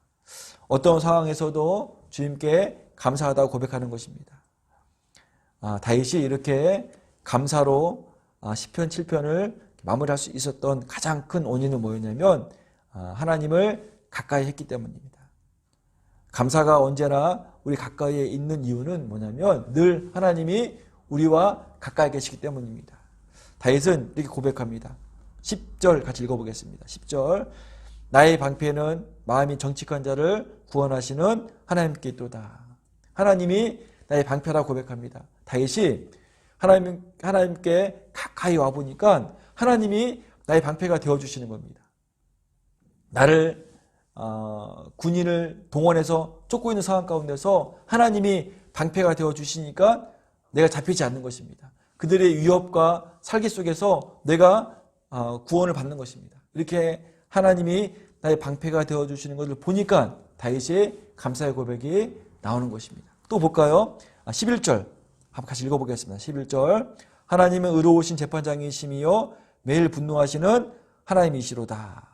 어떤 상황에서도 주님께 감사하다고 고백하는 것입니다. 다윗이 이렇게 감사로 시편 7편을 마무리할 수 있었던 가장 큰 원인은 뭐였냐면 하나님을 가까이 했기 때문입니다. 감사가 언제나 우리 가까이에 있는 이유는 뭐냐면 늘 하나님이 우리와 가까이 계시기 때문입니다. 다윗은 이렇게 고백합니다. 10절 같이 읽어보겠습니다. 10절 나의 방패는 마음이 정직한 자를 구원하시는 하나님께 있도다. 하나님이 나의 방패라고 고백합니다. 다윗이 하나님께 가까이 와보니까 하나님이 나의 방패가 되어주시는 겁니다. 나를 군인을 동원해서 쫓고 있는 상황 가운데서 하나님이 방패가 되어주시니까 내가 잡히지 않는 것입니다. 그들의 위협과 살기 속에서 내가 구원을 받는 것입니다. 이렇게 하나님이 나의 방패가 되어주시는 것을 보니까 다윗의 감사의 고백이 나오는 것입니다. 또 볼까요? 11절 한번 같이 읽어보겠습니다. 11절 하나님은 의로우신 재판장이시며 매일 분노하시는 하나님이시로다.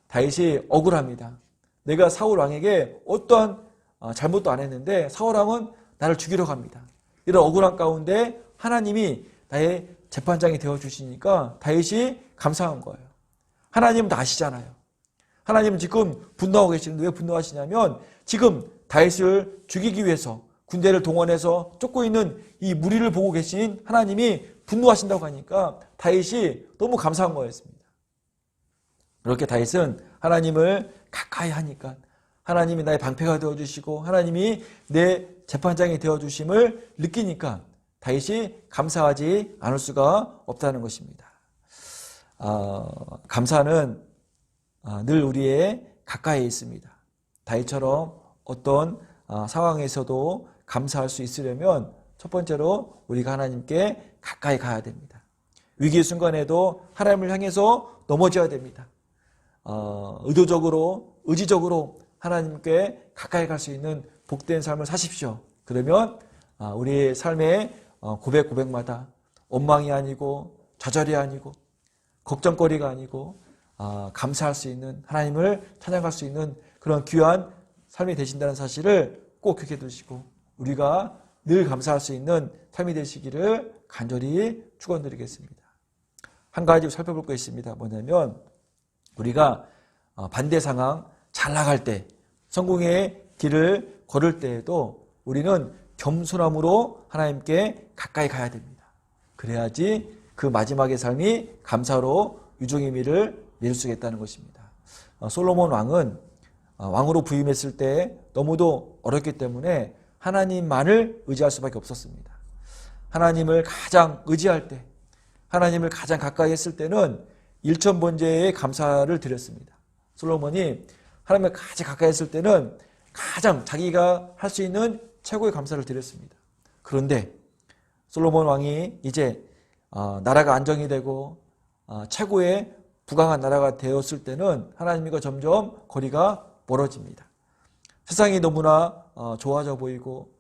다윗이 억울합니다. 내가 사울 왕에게 어떠한 잘못도 안 했는데 사울 왕은 나를 죽이러 갑니다. 이런 억울한 가운데 하나님이 나의 재판장이 되어주시니까 다윗이 감사한 거예요. 하나님은 다 아시잖아요. 하나님은 지금 분노하고 계시는데 왜 분노하시냐면 지금 다윗을 죽이기 위해서 군대를 동원해서 쫓고 있는 이 무리를 보고 계신 하나님이 분노하신다고 하니까 다윗이 너무 감사한 거였습니다. 그렇게 다윗은 하나님을 가까이 하니까 하나님이 나의 방패가 되어주시고 하나님이 내 재판장이 되어주심을 느끼니까 다윗이 감사하지 않을 수가 없다는 것입니다. 감사는 늘 우리의 가까이에 있습니다. 다윗처럼 어떤 상황에서도 감사할 수 있으려면 첫 번째로 우리가 하나님께 가까이 가야 됩니다. 위기의 순간에도 하나님을 향해서 넘어져야 됩니다. 의도적으로 의지적으로 하나님께 가까이 갈 수 있는 복된 삶을 사십시오. 그러면 우리의 삶의 고백마다 원망이 아니고 좌절이 아니고 걱정거리가 아니고 감사할 수 있는 하나님을 찬양할 수 있는 그런 귀한 삶이 되신다는 사실을 꼭 기억해 두시고 우리가 늘 감사할 수 있는 삶이 되시기를 간절히 축원드리겠습니다. 한 가지 살펴볼 거 있습니다. 뭐냐면 우리가 반대 상황 잘 나갈 때 성공의 길을 걸을 때에도 우리는 겸손함으로 하나님께 가까이 가야 됩니다. 그래야지 그 마지막의 삶이 감사로 유종의 미를 낼 수 있다는 것입니다. 솔로몬 왕은 왕으로 부임했을 때 너무도 어렵기 때문에 하나님만을 의지할 수밖에 없었습니다. 하나님을 가장 의지할 때, 하나님을 가장 가까이 했을 때는 일천번제의 감사를 드렸습니다. 솔로몬이 하나님을 가장 가까이 했을 때는 가장 자기가 할 수 있는 최고의 감사를 드렸습니다. 그런데 솔로몬 왕이 이제 나라가 안정이 되고 최고의 부강한 나라가 되었을 때는 하나님과 점점 거리가 멀어집니다. 세상이 너무나 좋아져 보이고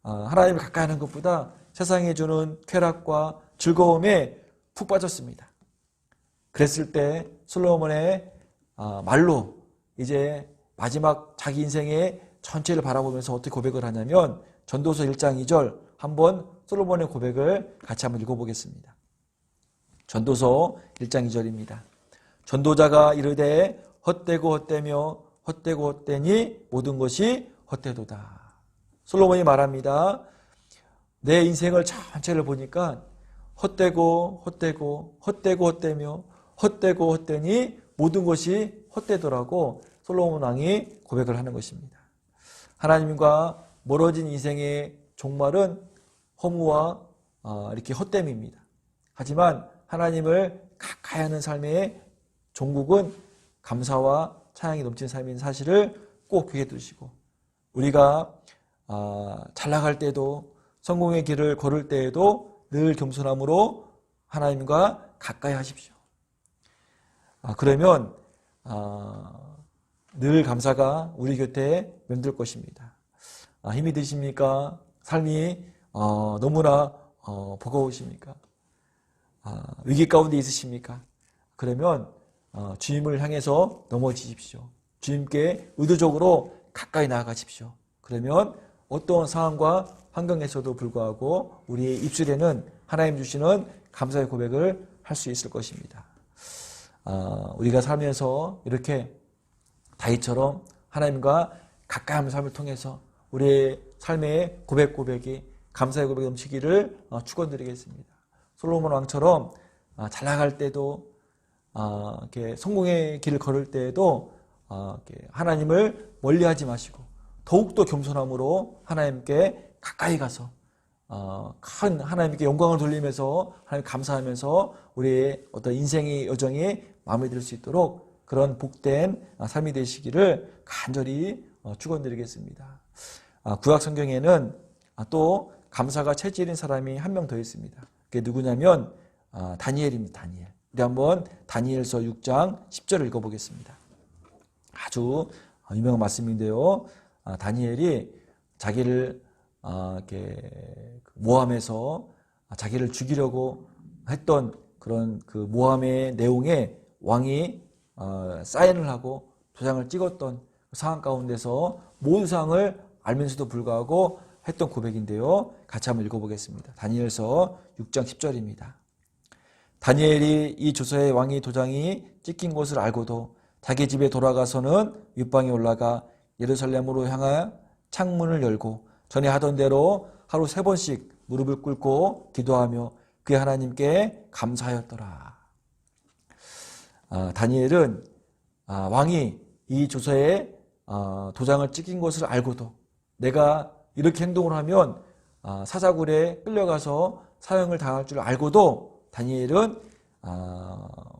하나님을 가까이 하는 것보다 세상이 주는 쾌락과 즐거움에 푹 빠졌습니다. 그랬을 때 솔로몬의 말로 이제 마지막 자기 인생의 전체를 바라보면서 어떻게 고백을 하냐면 전도서 1장 2절 한번 솔로몬의 고백을 같이 한번 읽어보겠습니다. 전도서 1장 2절입니다. 전도자가 이르되 헛되고 헛되며 헛되고 헛되니 모든 것이 헛되도다. 솔로몬이 말합니다. 내 인생을 전체를 보니까 헛되고 헛되고 헛되고 헛되며 헛되고 헛되니 모든 것이 헛되더라고 솔로몬 왕이 고백을 하는 것입니다. 하나님과 멀어진 인생의 종말은 허무와 이렇게 헛됨입니다. 하지만 하나님을 가까이 하는 삶의 종국은 감사와 찬양이 넘치는 삶인 사실을 꼭 기억해 두시고 우리가 잘 나갈 때도 성공의 길을 걸을 때에도 늘 겸손함으로 하나님과 가까이 하십시오. 그러면 늘 감사가 우리 곁에 맴돌 것입니다. 힘이 드십니까? 삶이 너무나 버거우십니까? 위기 가운데 있으십니까? 그러면 주님을 향해서 넘어지십시오. 주님께 의도적으로 가까이 나아가십시오. 그러면 어떤 상황과 환경에서도 불구하고 우리의 입술에는 하나님 주시는 감사의 고백을 할 수 있을 것입니다. 우리가 살면서 이렇게 다윗처럼 하나님과 가까운 삶을 통해서 우리의 삶의 고백이 감사의 고백이 넘치기를 축원드리겠습니다. 솔로몬 왕처럼 잘 나갈 때도 이렇게 성공의 길을 걸을 때에도 이렇게 하나님을 멀리하지 마시고 더욱더 겸손함으로 하나님께 가까이 가서 큰 하나님께 영광을 돌리면서 하나님 감사하면서 우리의 어떤 인생의 여정이 마무리될 수 있도록 그런 복된 삶이 되시기를 간절히 축원드리겠습니다. 구약 성경에는 또 감사가 체질인 사람이 한 명 더 있습니다. 그게 누구냐면 다니엘입니다. 다니엘. 우리 한번 다니엘서 6장 10절을 읽어보겠습니다. 아주 유명한 말씀인데요. 다니엘이 자기를 이렇게 모함해서 자기를 죽이려고 했던 그런 그 모함의 내용에 왕이 사인을 하고 도장을 찍었던 상황 가운데서 모든 상황을 알면서도 불구하고 했던 고백인데요. 같이 한번 읽어보겠습니다. 다니엘서 6장 10절입니다. 다니엘이 이 조서의 왕이 도장이 찍힌 것을 알고도 자기 집에 돌아가서는 윗방에 올라가 예루살렘으로 향하여 창문을 열고 전에 하던 대로 하루 3번씩 무릎을 꿇고 기도하며 그의 하나님께 감사하였더라. 다니엘은 왕이 이 조서에 도장을 찍힌 것을 알고도 내가 이렇게 행동을 하면 사자굴에 끌려가서 사형을 당할 줄 알고도 다니엘은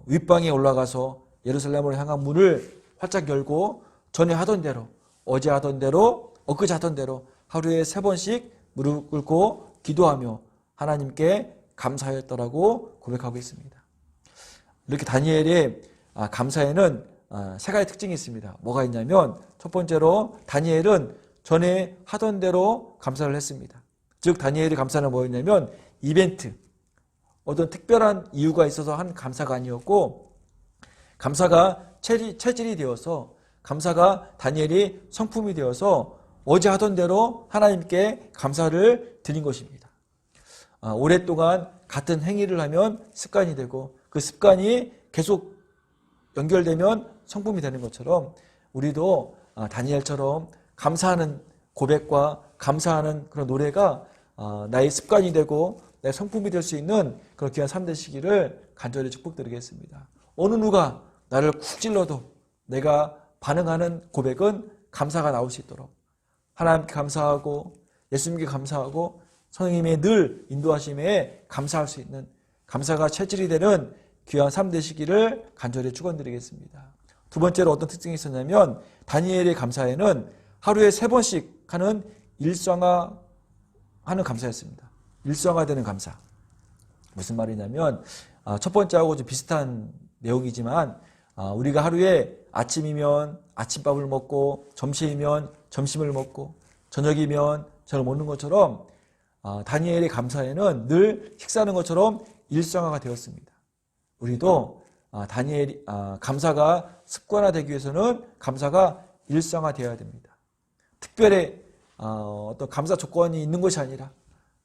윗방에 올라가서 예루살렘으로 향한 문을 활짝 열고 전에 하던 대로 어제 하던 대로 엊그제 하던 대로 하루에 3번씩 무릎 꿇고 기도하며 하나님께 감사하였더라고 고백하고 있습니다. 이렇게 다니엘의 감사에는 3가지 특징이 있습니다. 뭐가 있냐면 첫 번째로 다니엘은 전에 하던 대로 감사를 했습니다. 즉 다니엘의 감사는 뭐였냐면 이벤트, 어떤 특별한 이유가 있어서 한 감사가 아니었고 감사가 체질이 되어서 감사가 다니엘이 성품이 되어서 어제 하던 대로 하나님께 감사를 드린 것입니다. 오랫동안 같은 행위를 하면 습관이 되고 그 습관이 계속 연결되면 성품이 되는 것처럼 우리도 다니엘처럼 감사하는 고백과 감사하는 그런 노래가 나의 습관이 되고 내 성품이 될 수 있는 그런 귀한 삶 되시기를 간절히 축복드리겠습니다. 어느 누가 나를 쿡 찔러도 내가 반응하는 고백은 감사가 나올 수 있도록 하나님께 감사하고 예수님께 감사하고 성령님의 늘 인도하심에 감사할 수 있는 감사가 체질이 되는 귀한 삶 되시기를 간절히 축원드리겠습니다. 두 번째로 어떤 특징이 있었냐면 다니엘의 감사에는 하루에 3번씩 하는 일상화하는 감사였습니다. 일상화되는 감사. 무슨 말이냐면 첫 번째하고 좀 비슷한 내용이지만 우리가 하루에 아침이면 아침밥을 먹고 점심이면 점심을 먹고 저녁이면 저녁을 먹는 것처럼 다니엘의 감사에는 늘 식사하는 것처럼 일상화가 되었습니다. 우리도 다니엘이 감사가 습관화되기 위해서는 감사가 일상화되어야 됩니다. 특별히 어떤 감사 조건이 있는 것이 아니라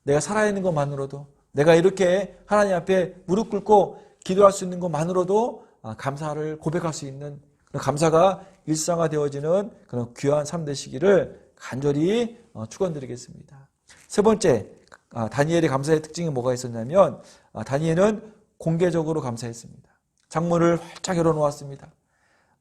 내가 살아있는 것만으로도 내가 이렇게 하나님 앞에 무릎 꿇고 기도할 수 있는 것만으로도 감사를 고백할 수 있는 그런 감사가 일상화되어지는 그런 귀한 삶 되시기를 간절히 축원드리겠습니다. 세 번째, 다니엘의 감사의 특징이 뭐가 있었냐면 다니엘은 공개적으로 감사했습니다. 창문을 활짝 열어놓았습니다.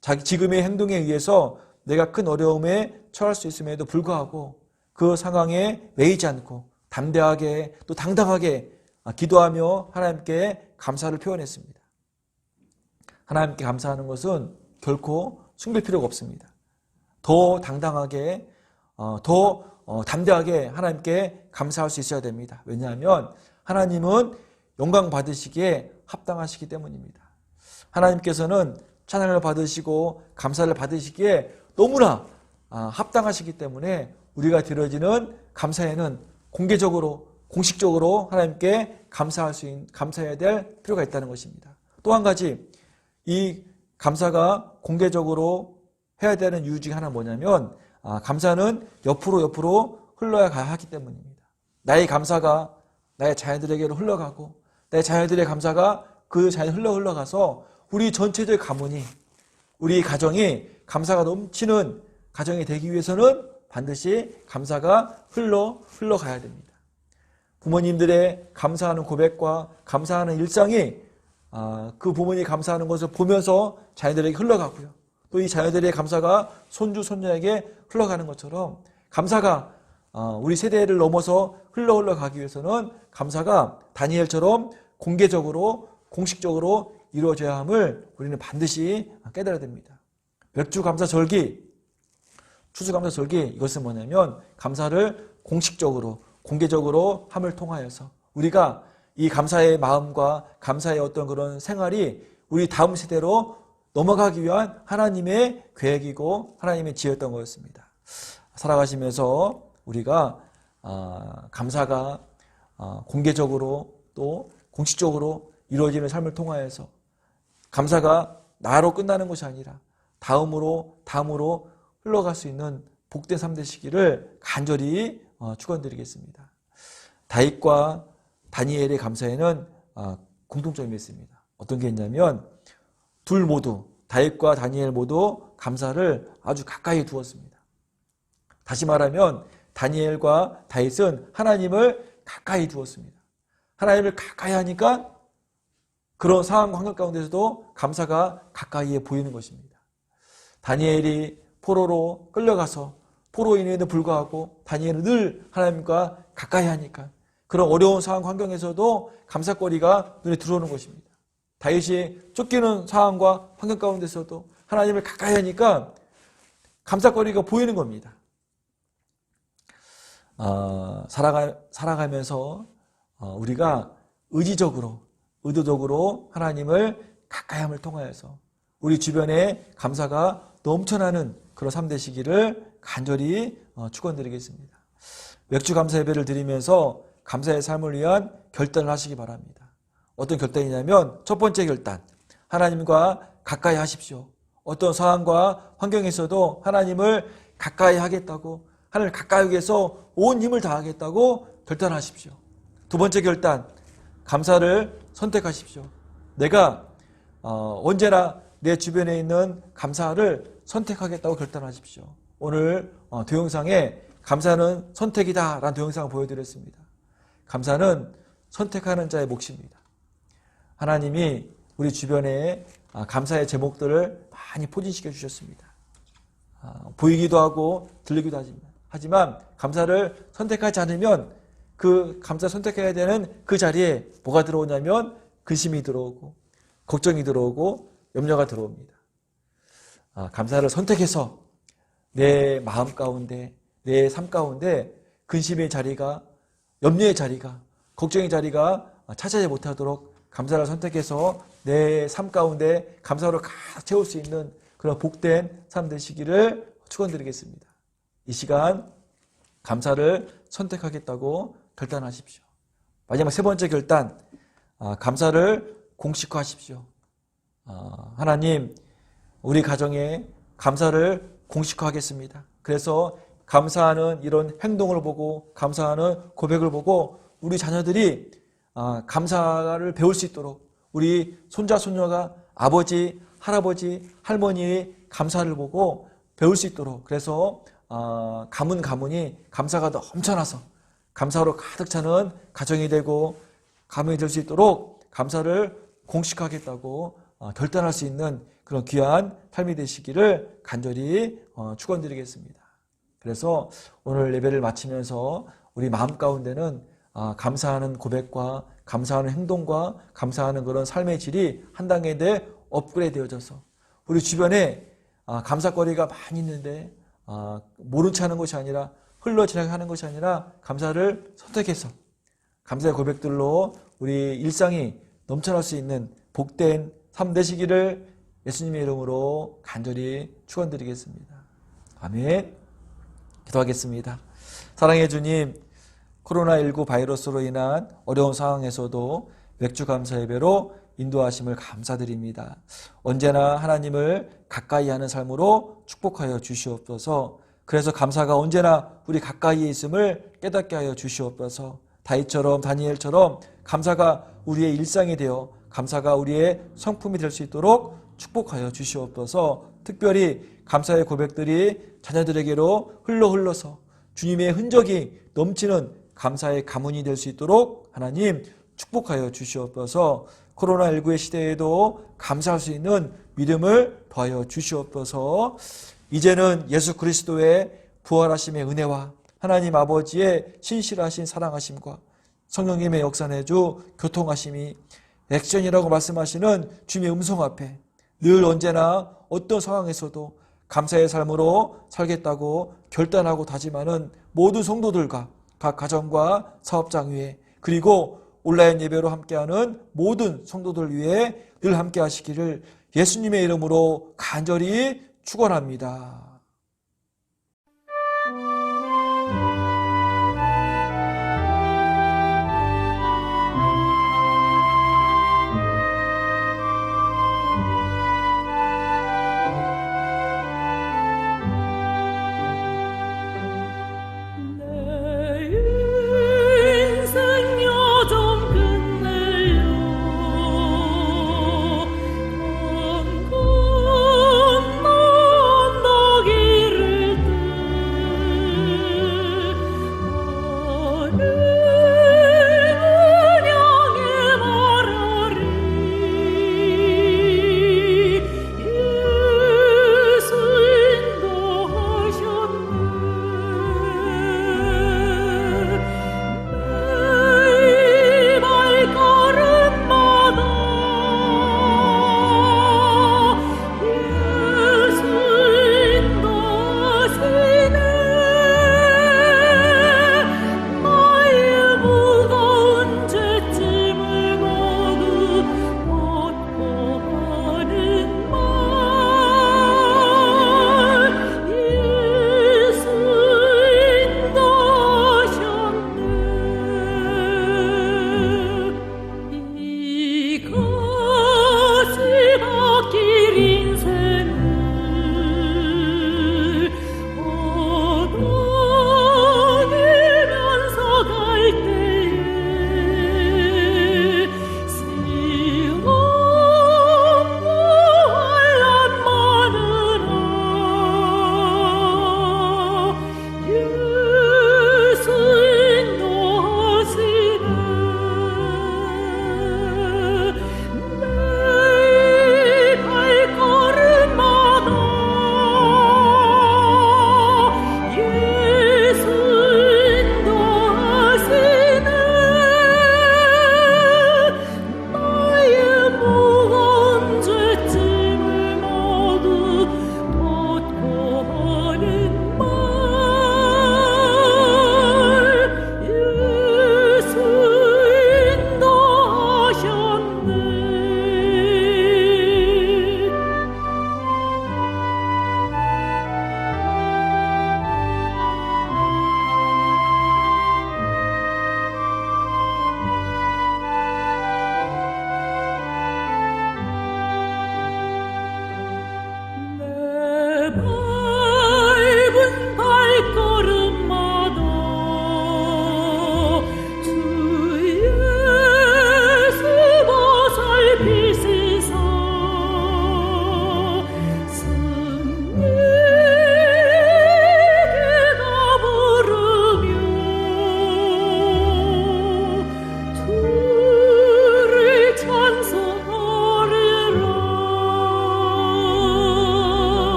자기 지금의 행동에 의해서 내가 큰 어려움에 처할 수 있음에도 불구하고 그 상황에 매이지 않고 담대하게 또 당당하게 기도하며 하나님께 감사를 표현했습니다. 하나님께 감사하는 것은 결코 숨길 필요가 없습니다. 더 당당하게 더 담대하게 하나님께 감사할 수 있어야 됩니다. 왜냐하면 하나님은 영광 받으시기에 합당하시기 때문입니다. 하나님께서는 찬양을 받으시고 감사를 받으시기에 너무나 합당하시기 때문에 우리가 드려지는 감사에는 공개적으로 공식적으로 하나님께 감사해야 될 필요가 있다는 것입니다. 또 한 가지 이 감사가 공개적으로 해야 되는 이유 중에 하나는 뭐냐면 감사는 옆으로 흘러야 하기 때문입니다. 나의 감사가 나의 자녀들에게로 흘러가고 나의 자녀들의 감사가 그 자녀 흘러가서 우리 전체적 가문이 우리 가정이 감사가 넘치는 가정이 되기 위해서는 반드시 감사가 흘러가야 됩니다. 부모님들의 감사하는 고백과 감사하는 일상이 그 부모님이 감사하는 것을 보면서 자녀들에게 흘러가고요. 또 이 자녀들의 감사가 손주, 손녀에게 흘러가는 것처럼 감사가 우리 세대를 넘어서 흘러가기 위해서는 감사가 다니엘처럼 공개적으로 공식적으로 이루어져야 함을 우리는 반드시 깨달아야 됩니다. 맥주감사절기, 추수감사절기, 이것은 뭐냐면 감사를 공식적으로 공개적으로 함을 통하여서 우리가 이 감사의 마음과 감사의 어떤 그런 생활이 우리 다음 세대로 넘어가기 위한 하나님의 계획이고 하나님의 지혜였던 거였습니다. 살아가시면서 우리가 감사가 공개적으로 또 공식적으로 이루어지는 삶을 통하여서 감사가 나로 끝나는 것이 아니라 다음으로 흘러갈 수 있는 복된 삶 되시기를 간절히 축원드리겠습니다. 다윗과 다니엘의 감사에는 공통점이 있습니다. 어떤 게 있냐면 둘 모두 다윗과 다니엘 모두 감사를 아주 가까이 두었습니다. 다시 말하면 다니엘과 다윗은 하나님을 가까이 두었습니다. 하나님을 가까이 하니까 그런 상황 환경 가운데서도 감사가 가까이에 보이는 것입니다. 다니엘이 포로로 끌려가서 포로인에도 불구하고 다니엘은 늘 하나님과 가까이 하니까 그런 어려운 상황 환경에서도 감사거리가 눈에 들어오는 것입니다. 다윗이 쫓기는 상황과 환경 가운데서도 하나님을 가까이 하니까 감사거리가 보이는 겁니다. 살아가면서 우리가 의도적으로 하나님을 가까이 함을 통하여서 우리 주변에 감사가 넘쳐나는 그런 삶 되시기를 간절히 축원드리겠습니다. 맥주 감사 예배를 드리면서 감사의 삶을 위한 결단을 하시기 바랍니다. 어떤 결단이냐면 첫 번째 결단, 하나님과 가까이 하십시오. 어떤 상황과 환경에서도 하나님을 가까이 하겠다고, 하나님을 가까이 하기 위해서 온 힘을 다하겠다고 결단하십시오. 두 번째 결단, 감사를 선택하십시오. 내가 언제나 내 주변에 있는 감사를 선택하겠다고 결단하십시오. 오늘 동영상에 감사는 선택이다 라는 동영상을 보여드렸습니다. 감사는 선택하는 자의 몫입니다. 하나님이 우리 주변에 감사의 제목들을 많이 포진시켜 주셨습니다. 보이기도 하고 들리기도 하지만 감사를 선택하지 않으면 그 감사 선택해야 되는 그 자리에 뭐가 들어오냐면 근심이 들어오고 걱정이 들어오고 염려가 들어옵니다. 감사를 선택해서 내 마음 가운데 내 삶 가운데 근심의 자리가 염려의 자리가 걱정의 자리가 차지하지 못하도록 감사를 선택해서 내 삶 가운데 감사로 가득 채울 수 있는 그런 복된 삶 되시기를 축원드리겠습니다. 이 시간 감사를 선택하겠다고 결단하십시오. 마지막 세 번째 결단, 감사를 공식화하십시오. 하나님, 우리 가정에 감사를 공식화하겠습니다. 그래서 감사하는 이런 행동을 보고 감사하는 고백을 보고 우리 자녀들이 감사를 배울 수 있도록 우리 손자 손녀가 아버지, 할아버지, 할머니의 감사를 보고 배울 수 있도록 그래서 가문이 감사가 넘쳐나서 감사로 가득 차는 가정이 되고 가문이 될 수 있도록 감사를 공식화하겠다고 결단할 수 있는 그런 귀한 삶이 되시기를 간절히 축원드리겠습니다. 그래서 오늘 예배를 마치면서 우리 마음 가운데는 감사하는 고백과 감사하는 행동과 감사하는 그런 삶의 질이 한 단계 더 업그레이드 되어져서 우리 주변에 감사거리가 많이 있는데 모른 체 하는 것이 아니라 흘러 지나가는 것이 아니라 감사를 선택해서 감사의 고백들로 우리 일상이 넘쳐날 수 있는 복된 삶 되시기를 예수님의 이름으로 간절히 축원드리겠습니다. 아멘. 기도하겠습니다. 사랑해 주님, 코로나19 바이러스로 인한 어려운 상황에서도 맥주 감사 예배로 인도하심을 감사드립니다. 언제나 하나님을 가까이 하는 삶으로 축복하여 주시옵소서. 그래서 감사가 언제나 우리 가까이에 있음을 깨닫게 하여 주시옵소서. 다윗처럼 다니엘처럼 감사가 우리의 일상이 되어 감사가 우리의 성품이 될 수 있도록 축복하여 주시옵소서. 특별히 감사의 고백들이 자녀들에게로 흘러서 주님의 흔적이 넘치는 감사의 가문이 될 수 있도록 하나님 축복하여 주시옵소서. 코로나19의 시대에도 감사할 수 있는 믿음을 더하여 주시옵소서. 이제는 예수 그리스도의 부활하심의 은혜와 하나님 아버지의 신실하신 사랑하심과 성령님의 역사 내주 교통하심이 액션이라고 말씀하시는 주님의 음성 앞에 늘 언제나 어떤 상황에서도 감사의 삶으로 살겠다고 결단하고 다짐하는 모든 성도들과 각 가정과 사업장 위에 그리고 온라인 예배로 함께하는 모든 성도들 위해 늘 함께 하시기를 예수님의 이름으로 간절히 축원합니다.